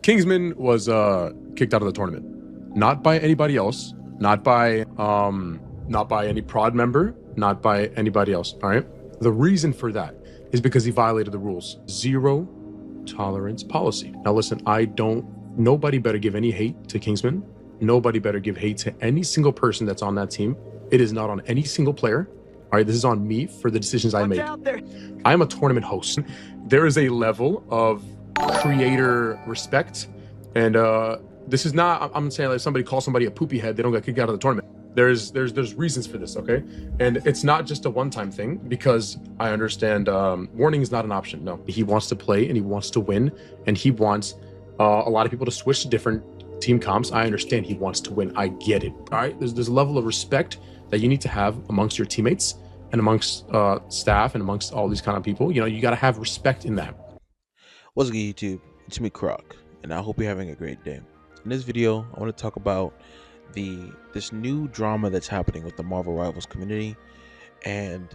Kingsman was kicked out of the tournament, not by anybody else, not by any prod member, not by anybody else. All right. The reason for that is because he violated the rules. Zero tolerance policy. Now listen, nobody better give any hate to Kingsman. Nobody better give hate to any single person that's on that team. It is not on any single player. All right, this is on me for the decisions I make. I'm a tournament host. There is a level of creator respect, and this is not. I'm saying like somebody calls somebody a poopy head, they don't get kicked out of the tournament. There's reasons for this, okay? And it's not just a one-time thing, because I understand warning is not an option. No, he wants to play and he wants to win, and he wants a lot of people to switch to different team comps. I understand he wants to win. I get it. All right, there's a level of respect that you need to have amongst your teammates and amongst staff and amongst all these kind of people. You know, you got to have respect in that. What's good, YouTube? It's me, KroK, and I hope you're having a great day. In this video, I want to talk about this new drama that's happening with the Marvel Rivals community and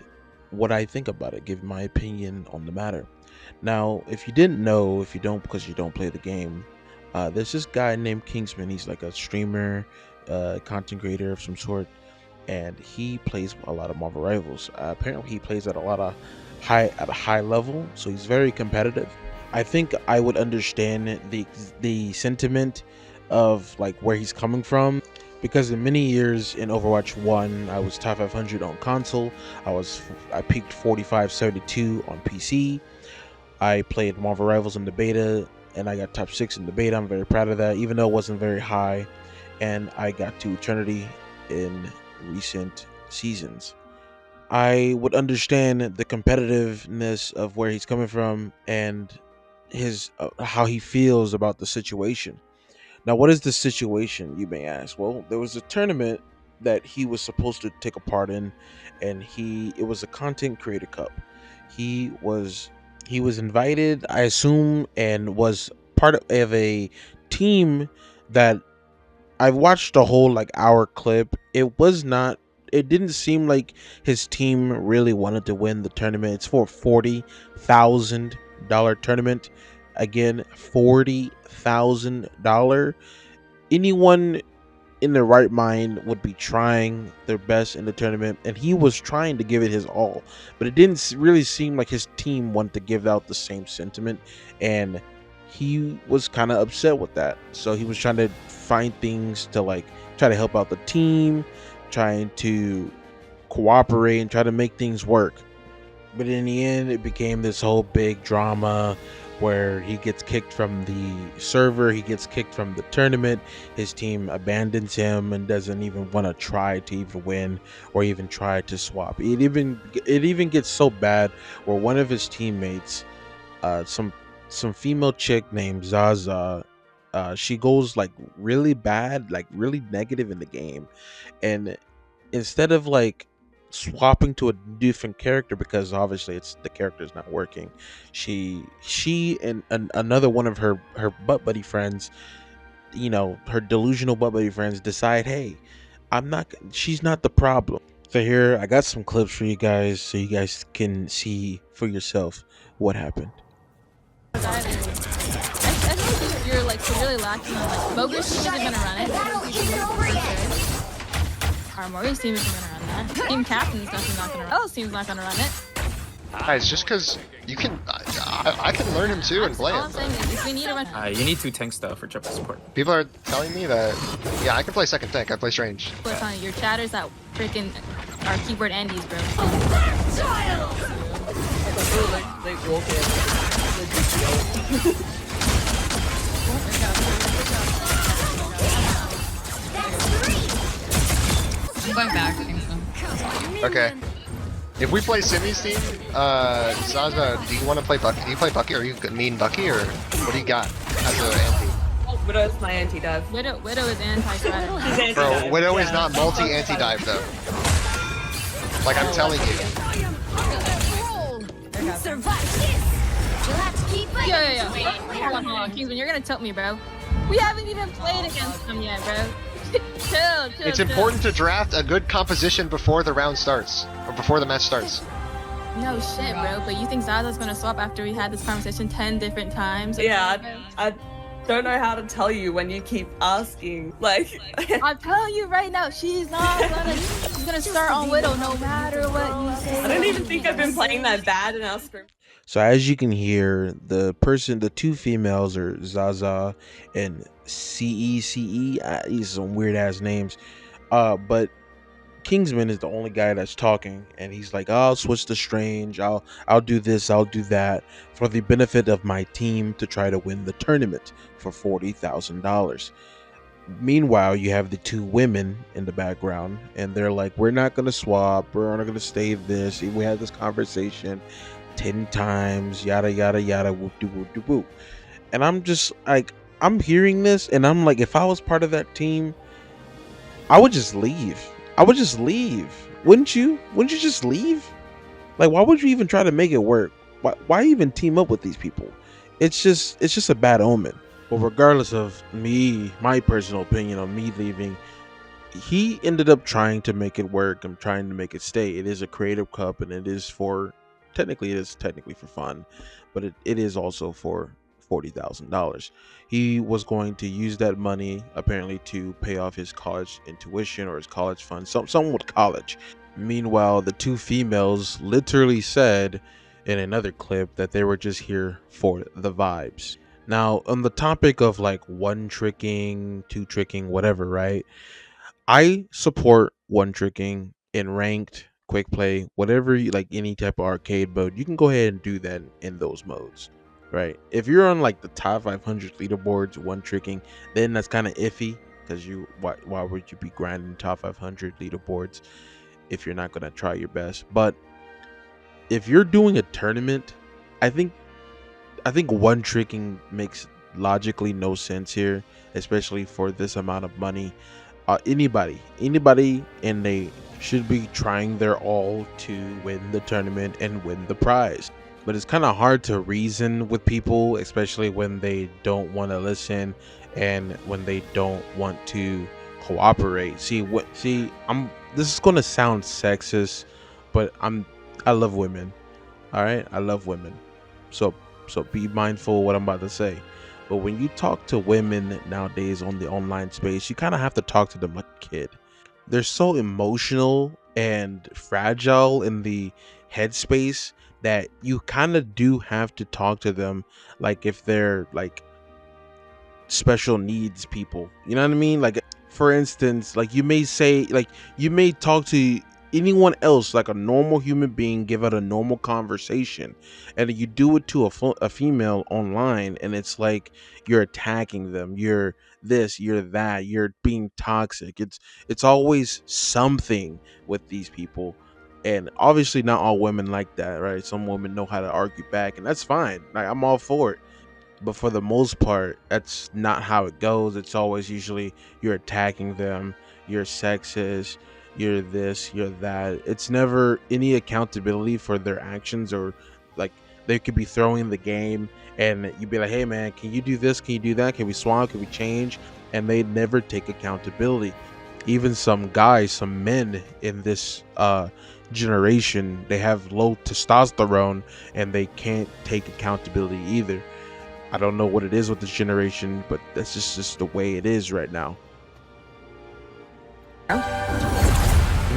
what I think about it, give my opinion on the matter. Now, if you didn't know, if you don't because you don't play the game, there's this guy named Kingsman. He's like a streamer, content creator of some sort, and he plays a lot of Marvel Rivals. Apparently, he plays at a high level, so he's very competitive. I think I would understand the sentiment of like where he's coming from, because in many years in Overwatch 1, I was top 500 on console. I peaked 4572 on PC. I played Marvel Rivals in the beta, and I got top 6 in the beta. I'm very proud of that, even though it wasn't very high. And I got to Eternity in recent seasons. I would understand the competitiveness of where he's coming from and his how he feels about the situation. Now, what is the situation, you may ask? Well, there was a tournament that he was supposed to take a part in, and it was a content creator cup. He was invited, I assume, and was part of a team that I watched a whole like hour clip. It didn't seem like his team really wanted to win the tournament. It's for a $40,000 tournament. Again, $40,000. Anyone in their right mind would be trying their best in the tournament, and he was trying to give it his all, but it didn't really seem like his team wanted to give out the same sentiment, and he was kind of upset with that. So he was trying to find things to like try to help out the team, trying to cooperate and try to make things work. But in the end, it became this whole big drama where he gets kicked from the server, he gets kicked from the tournament, his team abandons him and doesn't even want to try to even win or even try to swap. It even gets so bad where one of his teammates, some female chick named Zaza, she goes like really bad, like really negative in the game, and instead of like swapping to a different character, because obviously the character is not working, she and another one of her butt buddy friends, you know, her delusional butt buddy friends decide, hey, she's not the problem. So here I got some clips for you guys so you guys can see for yourself what happened. I think you're like really lacking on like Bogus isn't gonna run it. Our Morris team isn't gonna run that. Team captain's definitely not gonna run it. Oh, team's not gonna run it. Guys, just because you can, I can learn him too and play All him. I'm saying is if we need to run. You need 2 tanks though for triple support. People are telling me that, yeah, I can play second tank. I play strange. We're telling you, your chatters that freaking are keyboard Andes, bro. I'm going back. Okay. If we play Simi's team, Zaza, do you want to play Bucky? Do you play Bucky, or you mean Bucky, or what do you got as an anti? Widow is my anti-dive. Widow is anti-strategy. She's anti-dive. Bro, Widow is not multi-anti-dive though. Like I'm telling you. Yeah. Hold on. Kingsman, you're gonna tilt me, bro. We haven't even played against them yet, bro. Chill. It's important to draft a good composition before the round starts, or before the match starts. No shit, bro. But you think Zaza's gonna swap after we had this conversation 10 different times? Yeah, don't know how to tell you when you keep asking. Like, I'm telling you right now, she's gonna start on Widow no matter what you say. I don't even think I've been playing that bad in our scrim. So as you can hear, the two females are Zaza and CECE. These are some weird ass names. But Kingsman is the only guy that's talking, and he's like, I'll switch to Strange, I'll do this, I'll do that for the benefit of my team to try to win the tournament for $40,000. Meanwhile, you have the two women in the background, and they're like, we're not gonna swap, we're not gonna stay this. We had this conversation 10 times, yada yada yada, whoop de whoop de whoop. And I'm just like, I'm hearing this, and I'm like, if I was part of that team, I would just leave. I would just leave. Wouldn't you? Wouldn't you just leave? Like, why would you even try to make it work? Why even team up with these people? It's just a bad omen. Well, regardless of my personal opinion on me leaving, he ended up trying to make it work and trying to make it stay. It is a creative cup, and it is technically for fun, but it is also for $40,000. He was going to use that money apparently to pay off his college tuition or his college fund, something with college. Meanwhile, the two females literally said in another clip that they were just here for the vibes. Now, on the topic of like one tricking, two tricking, whatever, right? I support one tricking in ranked, quick play, whatever, like any type of arcade mode. You can go ahead and do that in those modes, right? If you're on like the top 500 leaderboards, one tricking, then that's kind of iffy, because why would you be grinding top 500 leaderboards if you're not gonna try your best? But if you're doing a tournament, I think one tricking makes logically no sense here, especially for this amount of money. Anybody, and they should be trying their all to win the tournament and win the prize. But it's kind of hard to reason with people, especially when they don't want to listen and when they don't want to cooperate. This is going to sound sexist, but I love women. All right, I love women. So be mindful of what I'm about to say. But when you talk to women nowadays on the online space, you kind of have to talk to them like a kid. They're so emotional and fragile in the headspace that you kind of do have to talk to them like if they're like special needs people. You know what I mean? Like, for instance, like you may talk to anyone else like a normal human being, give out a normal conversation, and you do it to a female online, and it's like you're attacking them, you're this, you're that, you're being toxic. It's always something with these people, and obviously not all women like that, right? Some women know how to argue back, and that's fine. Like, I'm all for it. But for the most part, that's not how it goes. It's always usually you're attacking them, you're sexist, you're this, you're that. It's never any accountability for their actions, or like they could be throwing the game and you'd be like, hey man, can you do this? Can you do that? Can we swap? Can we change? And they never take accountability. Even some guys, some men in this generation, they have low testosterone and they can't take accountability either. I don't know what it is with this generation, but that's just the way it is right now.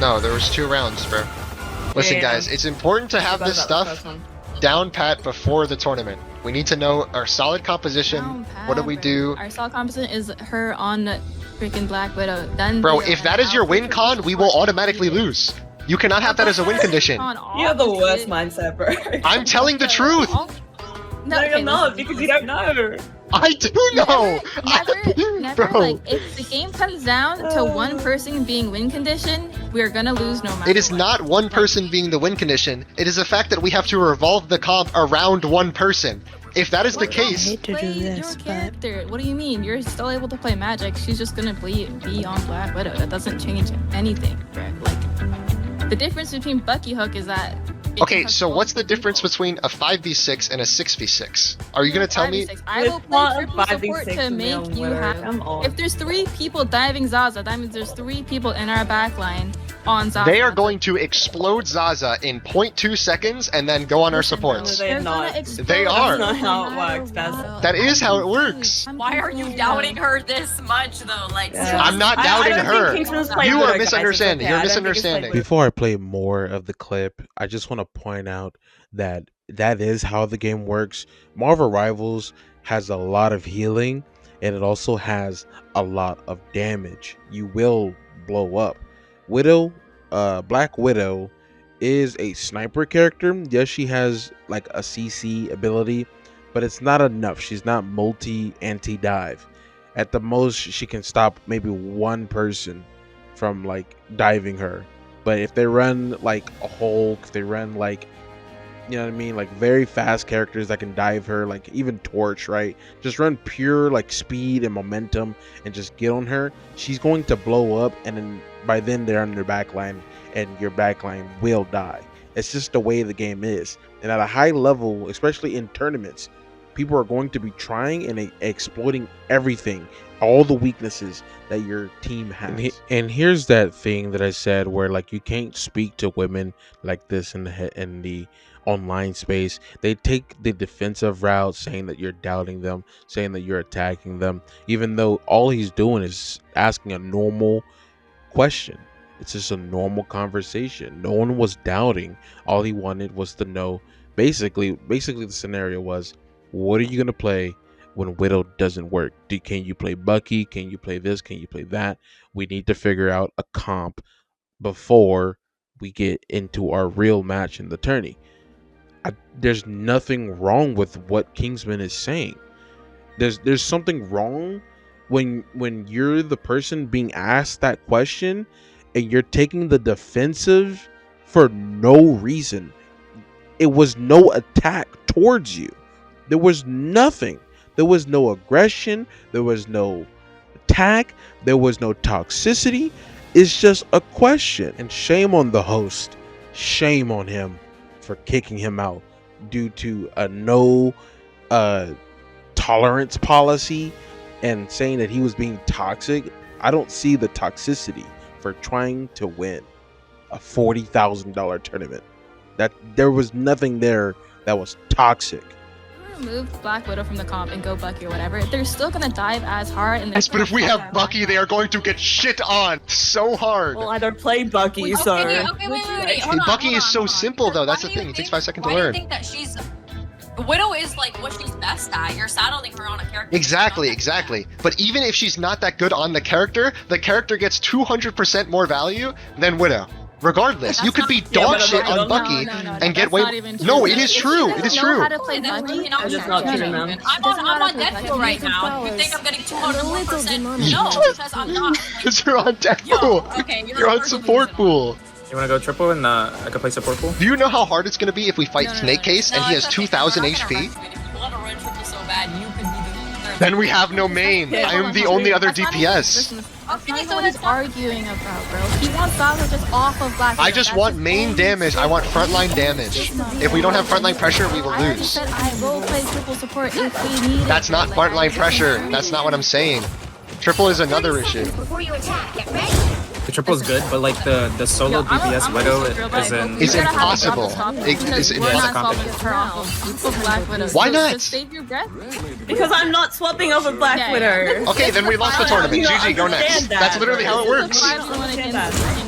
No, there was 2 rounds, bro. Listen, Yeah. guys, it's important to have Forgot this about the stuff first one. down pat before the tournament. We need to know our solid composition. What do we do? Our solid composition is her on freaking Black Widow. Then Bro, if that is your win con, we will automatically lose. You cannot have that as a win condition. You have the worst mindset, bro. I'm telling the truth. No, you're not, because you don't know. I do know. Never, Bro. like, if the game comes down to one person being win condition, we're gonna lose no matter It is what. not one person being the win condition. It is the fact that we have to revolve the comp around one person. If that is the case, Play your character. What do you mean? You're still able to play Magic. She's just gonna be on Black Widow. That doesn't change anything, right? Like, the difference between Bucky Hook is that. it okay, has so both what's the different difference roles. between a 5v6 and a 6v6? Are you gonna tell me? 5v6. I will It's play not a triple support 5v6 to in make real you world. have. Come on. If there's 3 people diving Zaza, that means there's 3 people in our backline on Zaza. They are going to explode Zaza in 0.2 seconds and then go on our supports. They're They're gonna not. explode They are. That's not how it no matter works, Beth. what. That is how it works. Why are you doubting her this much though? Like, Yeah. I'm not I doubting don't her. think Kingsman's played You Widow, are guys. It's misunderstanding. okay. You're I don't think it's misunderstanding. played Before I play more of the clip, I just want to point out that that is how the game works. Marvel Rivals has a lot of healing, and it also has a lot of damage. You will blow up. Black Widow is a sniper character. Yes, she has like a CC ability, but it's not enough. She's not multi anti-dive. At the most, she can stop maybe one person from like diving her. But if they run like a Hulk, if they run like, you know what I mean, like very fast characters that can dive her, like even Torch, right? Just run pure like speed and momentum and just get on her. She's going to blow up, and then by then they're on your backline, and your backline will die. It's just the way the game is. And at a high level, especially in tournaments, people are going to be trying and exploiting everything, all the weaknesses that your team has. And here's that thing that I said where like you can't speak to women like this in the online space. They take the defensive route, saying that you're doubting them, saying that you're attacking them, even though all he's doing is asking a normal question. It's just a normal conversation. No one was doubting. All he wanted was to know. Basically the scenario was, what are you gonna play when Widow doesn't work? Can you play Bucky? Can you play this? Can you play that? We need to figure out a comp before we get into our real match in the tourney. There's nothing wrong with what Kingsman is saying. There's something wrong when you're the person being asked that question and you're taking the defensive for no reason. It was no attack towards you. There was nothing. There was no aggression. There was no attack. There was no toxicity. It's just a question. And shame on the host. Shame on him for kicking him out due to a no tolerance policy and saying that he was being toxic. I don't see the toxicity for trying to win a $40,000 tournament. That there was nothing there that was toxic. Remove Black Widow from the comp and go Bucky or whatever, they're still gonna dive as hard. And Yes, but if we have Bucky, they are going to get shit on so hard. Well, I don't play Bucky, so. Okay, wait. Hold on, Bucky hold is on, so hold on. simple, though. That's Why the do thing. you It takes think- 5 seconds to why do you learn. think that she's Widow is like what she's best at? You're saddling her on a character. Exactly. But even if she's not that good on the character gets 200% more value than Widow. Regardless, you could be dog shit on Bucky and get way. No, it is true. It is true. How to play Bucky? It's just not true, man. I'm on Deadpool right now. You think I'm getting 200%? No, because I'm not. Because you're on deck Yo, pool. okay, You're on support pool. You wanna go triple and I can play support pool? Do you know how hard it's going to be if we fight No, no, Snake no. Case and he has 2,000 HP? If you want to run triple so bad, you could be the. Then we have no main. I am the only other DPS. That's not even what he's arguing about, bro. He wants Zaza just off of Black Widow. I just want main damage. I want frontline damage. If we don't have frontline pressure, we will I already lose. said I will play triple support if we need it. That's not Like, I frontline just pressure. agree. That's not what I'm saying. Triple is another issue. Before you attack, get ready. The triple's good, but like the solo DPS Widow isn't. It's impossible. We're not solving her off of Black Widow. Why So not? Just save your breath. Because I'm not swapping over Black Yeah, Widow. yeah. Okay, then we lost the tournament. You don't GG, go next. understand that. That's literally how it works. I don't want to get Kingsman.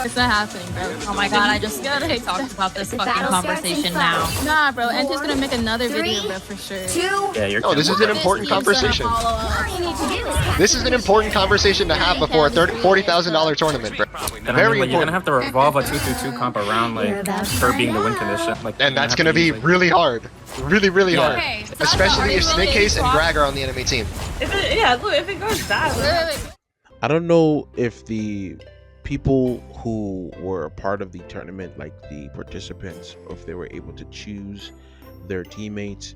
It's not happening, bro. Oh my god, I just gotta talk about this fucking conversation now. Nah, bro. Anti's gonna make another video, bro, for sure. 2. Yeah, you're. No, this is an important conversation. All you need to do is This is an important conversation to have before a $40,000 tournament, bro. And I Very mean, like, you're gonna important. have to revolve a 2-2-2 comp around like her being the win condition. Like, And that's gonna be really hard. Really Yeah. hard. Okay, so Especially if that's Snake already Case and really Greg are on the enemy team. If it goes bad. Wait. I don't know if the people who were a part of the tournament, like the participants, or if they were able to choose their teammates,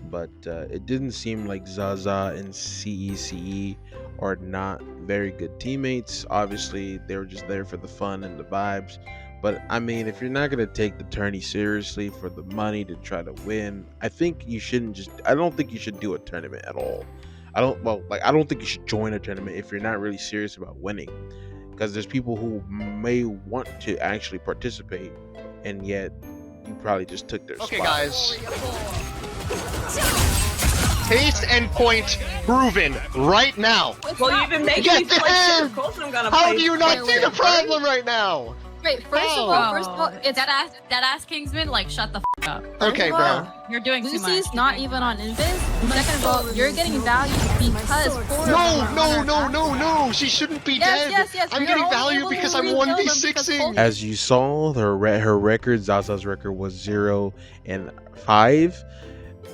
but it didn't seem like Zaza and CECE are not very good teammates. Obviously, they were just there for the fun and the vibes. But I mean, if you're not gonna take the tourney seriously for the money to try to win, I think you shouldn't just. I don't think you should do a tournament at all. I don't think you should join a tournament if you're not really serious about winning. because there's people who may want to actually participate, and yet you probably just took their Okay, spot. guys. Taste and point proven right now. Well, you've been making me Get play shit. him! Of course I'm gonna How play. do you not see the wait. problem right now? Wait, first of all, It's that ass Kingsman. Like, shut the up. Okay, bro. You're doing too much. Lucy's not even on Invis. Second of all, you're getting value because four No. She shouldn't be dead. Yes. I'm You're getting only value able to because I'm rekill them 1v6ing. As you saw, her record, Zaza's record was 0-5,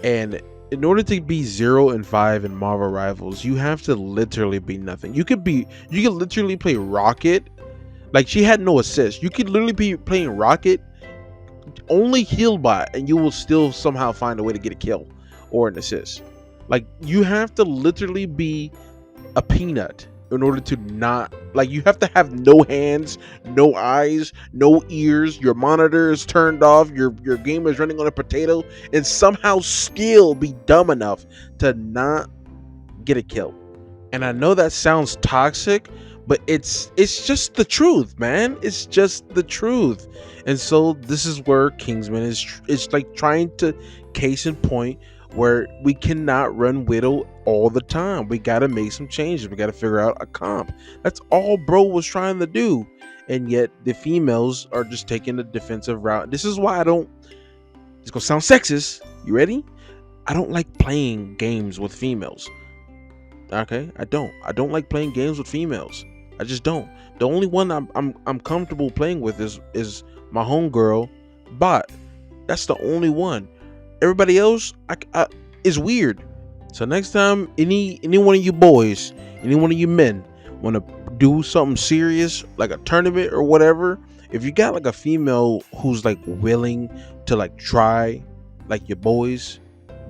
and in order to be 0-5 in Marvel Rivals, you have to literally be nothing. You could literally play Rocket. Like, she had no assist. You could literally be playing Rocket, only heal bot, and you will still somehow find a way to get a kill or an assist. Like, you have to literally be a peanut in order to not, like, you have to have no hands, no eyes, no ears, your monitor is turned off, your game is running on a potato, and somehow still be dumb enough to not get a kill. And I know that sounds toxic, but it's just the truth, man. It's just the truth. And so this is where Kingsman is like trying to case in point where we cannot run Widow all the time. We got to make some changes. We got to figure out a comp. That's all bro was trying to do. And yet the females are just taking the defensive route. This is why I don't, it's going to sound sexist. You ready? I don't like playing games with females. Okay, I don't like playing games with females. I just don't. The only one I'm comfortable playing with is my homegirl Bot. That's the only one. Everybody else I is weird. So next time any one of you boys, any one of you men want to do something serious like a tournament or whatever, if you got like a female who's like willing to like try like your boys,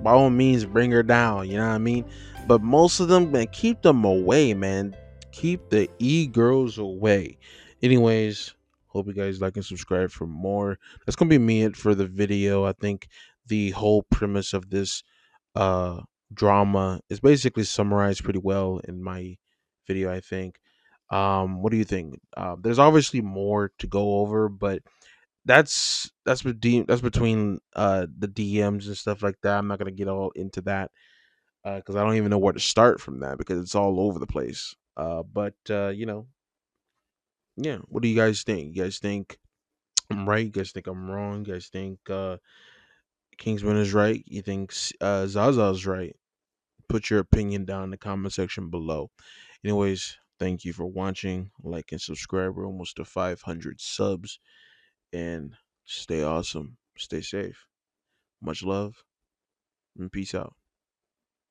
by all means bring her down, you know what I mean? But most of them, man, keep them away, man. Keep the e-girls away. Anyways, hope you guys like and subscribe for more. That's gonna be it for the video. I think the whole premise of this uh drama is basically summarized pretty well in my video, I think. What do you think? There's obviously more to go over, but that's between the DMs and stuff like that. I'm not gonna get all into that because I don't even know where to start from that because it's all over the place. But yeah. What do you guys think? You guys think I'm right? You guys think I'm wrong? You guys think Kingsman is right? You think Zaza's right? Put your opinion down in the comment section below. Anyways, thank you for watching. Like and subscribe. We're almost to 500 subs. And stay awesome. Stay safe. Much love and peace out.